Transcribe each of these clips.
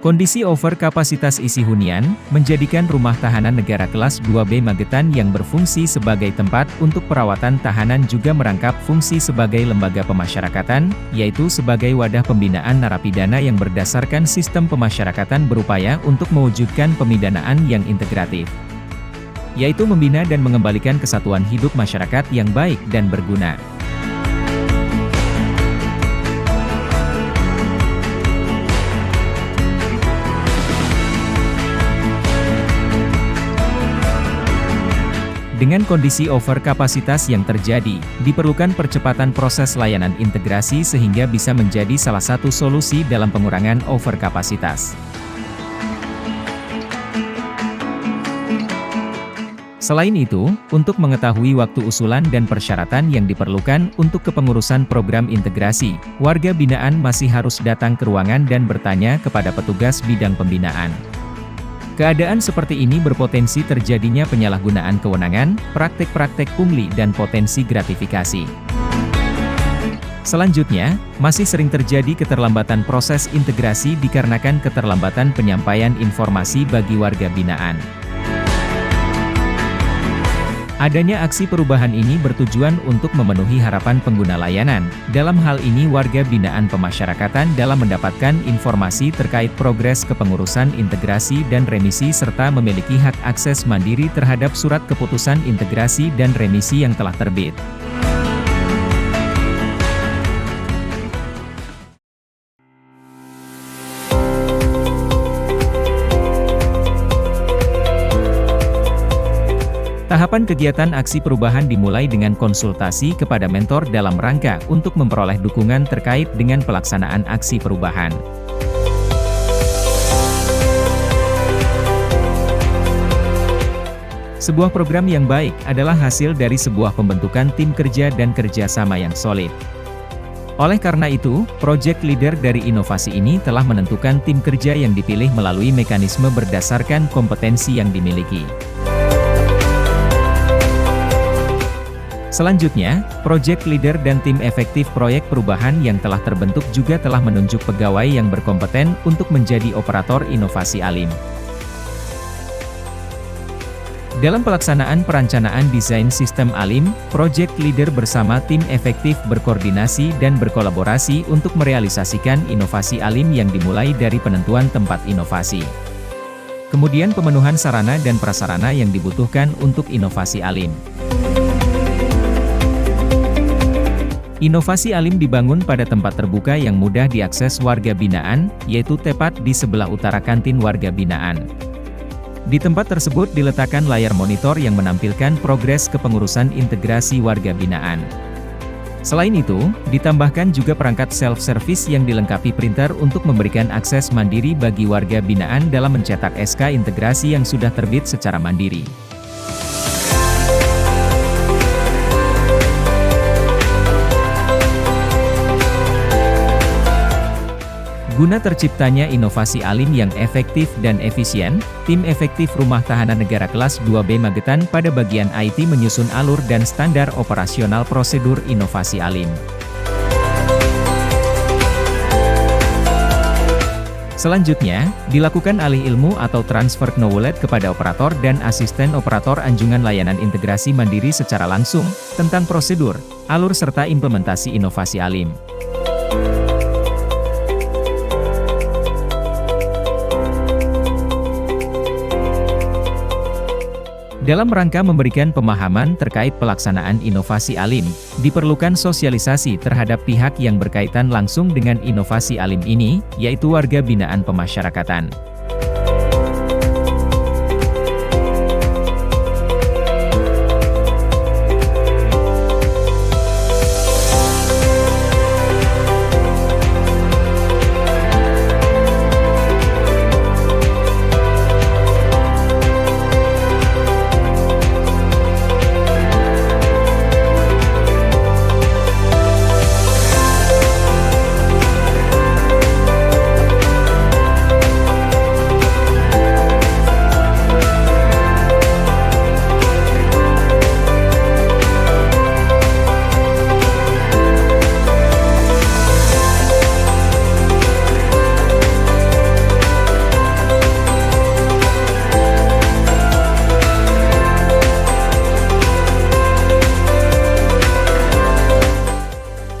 Kondisi overkapasitas isi hunian, menjadikan rumah tahanan negara kelas 2B Magetan yang berfungsi sebagai tempat untuk perawatan tahanan juga merangkap fungsi sebagai lembaga pemasyarakatan, yaitu sebagai wadah pembinaan narapidana yang berdasarkan sistem pemasyarakatan berupaya untuk mewujudkan pemidanaan yang integratif, yaitu membina dan mengembalikan kesatuan hidup masyarakat yang baik dan berguna. Dengan kondisi overkapasitas yang terjadi, diperlukan percepatan proses layanan integrasi sehingga bisa menjadi salah satu solusi dalam pengurangan overkapasitas. Selain itu, untuk mengetahui waktu usulan dan persyaratan yang diperlukan untuk kepengurusan program integrasi, warga binaan masih harus datang ke ruangan dan bertanya kepada petugas bidang pembinaan. Keadaan seperti ini berpotensi terjadinya penyalahgunaan kewenangan, praktek-praktek pungli dan potensi gratifikasi. Selanjutnya, masih sering terjadi keterlambatan proses integrasi dikarenakan keterlambatan penyampaian informasi bagi warga binaan. Adanya aksi perubahan ini bertujuan untuk memenuhi harapan pengguna layanan, dalam hal ini warga binaan pemasyarakatan dalam mendapatkan informasi terkait progres kepengurusan integrasi dan remisi serta memiliki hak akses mandiri terhadap surat keputusan integrasi dan remisi yang telah terbit. Tahapan kegiatan aksi perubahan dimulai dengan konsultasi kepada mentor dalam rangka untuk memperoleh dukungan terkait dengan pelaksanaan aksi perubahan. Sebuah program yang baik adalah hasil dari sebuah pembentukan tim kerja dan kerjasama yang solid. Oleh karena itu, project leader dari inovasi ini telah menentukan tim kerja yang dipilih melalui mekanisme berdasarkan kompetensi yang dimiliki. Selanjutnya, project leader dan tim efektif proyek perubahan yang telah terbentuk juga telah menunjuk pegawai yang berkompeten untuk menjadi operator inovasi ALIM. Dalam pelaksanaan perencanaan desain sistem ALIM, project leader bersama tim efektif berkoordinasi dan berkolaborasi untuk merealisasikan inovasi ALIM yang dimulai dari penentuan tempat inovasi. Kemudian pemenuhan sarana dan prasarana yang dibutuhkan untuk inovasi ALIM. Inovasi ALIM dibangun pada tempat terbuka yang mudah diakses warga binaan, yaitu tepat di sebelah utara kantin warga binaan. Di tempat tersebut diletakkan layar monitor yang menampilkan progres kepengurusan integrasi warga binaan. Selain itu, ditambahkan juga perangkat self-service yang dilengkapi printer untuk memberikan akses mandiri bagi warga binaan dalam mencetak SK integrasi yang sudah terbit secara mandiri. Guna terciptanya inovasi ALIM yang efektif dan efisien, tim efektif Rumah Tahanan Negara Kelas 2B Magetan pada bagian IT menyusun alur dan standar operasional prosedur inovasi ALIM. Selanjutnya, dilakukan alih ilmu atau transfer knowledge kepada operator dan asisten operator anjungan layanan integrasi mandiri secara langsung, tentang prosedur, alur serta implementasi inovasi ALIM. Dalam rangka memberikan pemahaman terkait pelaksanaan inovasi ALIM, diperlukan sosialisasi terhadap pihak yang berkaitan langsung dengan inovasi ALIM ini, yaitu warga binaan pemasyarakatan.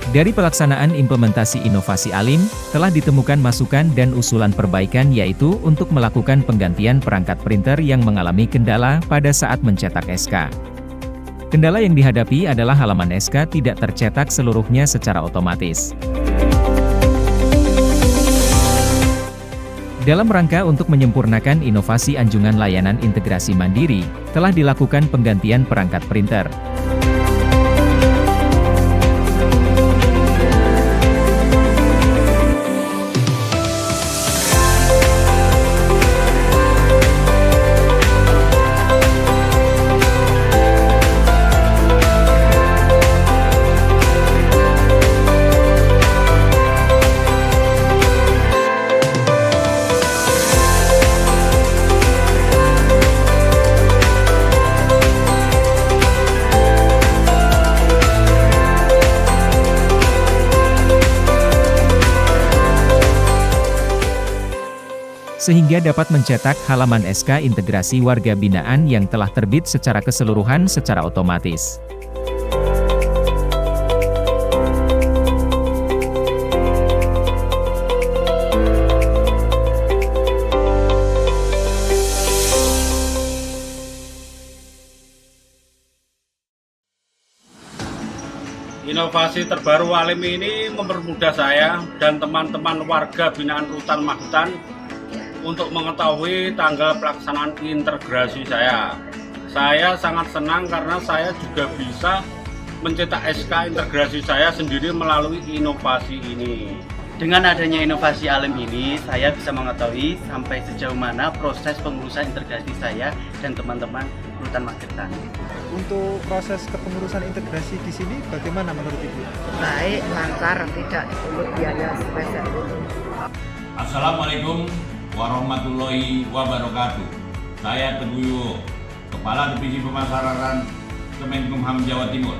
Dari pelaksanaan implementasi inovasi ALIM, telah ditemukan masukan dan usulan perbaikan yaitu untuk melakukan penggantian perangkat printer yang mengalami kendala pada saat mencetak SK. Kendala yang dihadapi adalah halaman SK tidak tercetak seluruhnya secara otomatis. Dalam rangka untuk menyempurnakan inovasi anjungan layanan integrasi mandiri, telah dilakukan penggantian perangkat printer. Sehingga dapat mencetak halaman SK integrasi warga binaan yang telah terbit secara keseluruhan secara otomatis. Inovasi terbaru ALIM ini mempermudah saya dan teman-teman warga binaan Rutan Magetan untuk mengetahui tanggal pelaksanaan integrasi saya. Saya sangat senang karena saya juga bisa mencetak SK integrasi saya sendiri melalui inovasi ini. Dengan adanya inovasi ALIM ini, saya bisa mengetahui sampai sejauh mana proses pengurusan integrasi saya dan teman-teman Rutan Magetan. Untuk proses kepengurusan integrasi di sini bagaimana menurut Ibu? Baik, lancar, tidak dipungut biaya spesial. Assalamualaikum warahmatullahi wabarakatuh. Saya Teguh Yuwo, Kepala Divisi Pemasaran Kemenkumham Jawa Timur,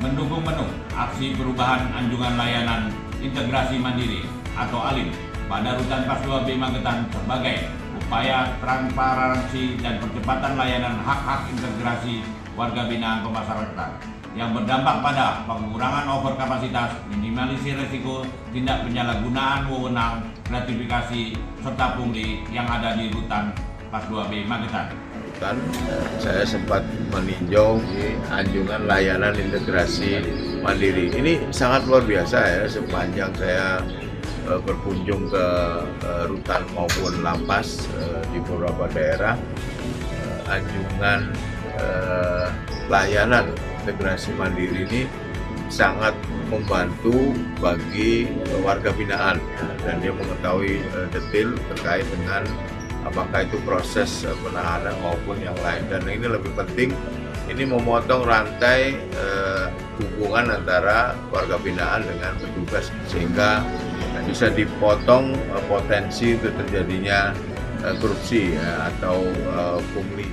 mendukung penuh aksi perubahan anjungan layanan integrasi mandiri atau ALIM pada Rutan Pas 2B Magetan sebagai upaya transparansi dan percepatan layanan hak-hak integrasi warga binaan pemasarakatan yang berdampak pada pengurangan overkapasitas, minimalisir resiko tindak penyalahgunaan wewenang, gratifikasi, serta pungli yang ada di Rutan Pas 2B Magetan. Saya sempat meninjau di anjungan layanan integrasi mandiri. Ini sangat luar biasa ya, sepanjang saya berkunjung ke rutan maupun lapas di beberapa daerah, anjungan layanan integrasi mandiri ini sangat membantu bagi warga binaan dan dia mengetahui detail terkait dengan apakah itu proses penahanan maupun yang lain, dan ini lebih penting, ini memotong rantai hubungan antara warga binaan dengan petugas sehingga bisa dipotong potensi untuk terjadinya korupsi ya, atau pungli.